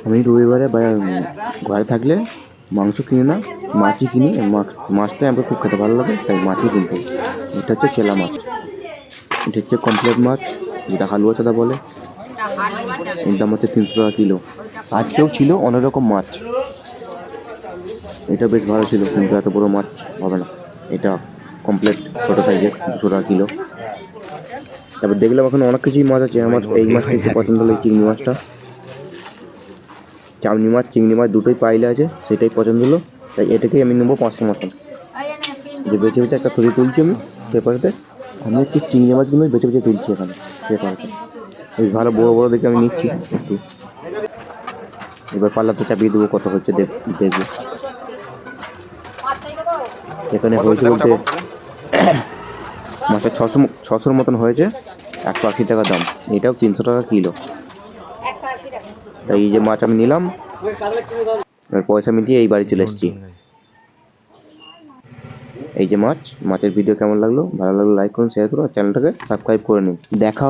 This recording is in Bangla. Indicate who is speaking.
Speaker 1: আমি রবিবারে ঘরে থাকলে মাংস কিনি না, মাছই কিনি। মাছটাই আমার খুব খেতে ভালো লাগে, তাই মাছই কিনতে। এটা হচ্ছে চেলা মাছ, এটা হচ্ছে কমপ্লেট মাছ, যেটা হালুয়া চাদা বলে। এর দাম হচ্ছে 300 টাকা কিলো। আজকেও ছিল অনেক রকম মাছ, এটা বেশ ভালো ছিল, কিন্তু এত বড় মাছ হবে না। এটা কমপ্লেট ছোট সাইজের, 200 টাকা কিলো। তারপর দেখলাম এখন অনেক কিছুই মাছ আছে। আমার এই মাছটা একটু পছন্দ হলো, এই চিংড়ি মাছটা। চামনি মাছ, চিংড়ি মাছ দুটোই পাইলে আছে, সেটাই পছন্দ হলো, তাই এটাকেই আমি নেবো 500 মতন। যে বেছে বেছে একটা ছবি তুলছি আমি পেপারেতে। আমি হচ্ছে চিংড়ি মাছগুলো বেছে বেছে তুলছি এখানে পেপারেতে। বেশ ভালো বড় বড় দেখে আমি নিচ্ছি একটু। এবার পাল্লাতে চাপিয়ে দেবো, কত হচ্ছে দেখবো। এখানে হয়েছে বলতে মাছের 600 মতন হয়েছে, 180 টাকা দাম। এটাও 300 টাকা কিলো। তাই এই যে মাছ আমি নিলাম, আর পয়সা মিটিয়ে এই বাড়ি চলে এসেছি। এই যে মাছের ভিডিও কেমন লাগলো, ভালো লাগলো লাইক করুন, শেয়ার করুন, আর চ্যানেলটাকে সাবস্ক্রাইব করে নিন। দেখা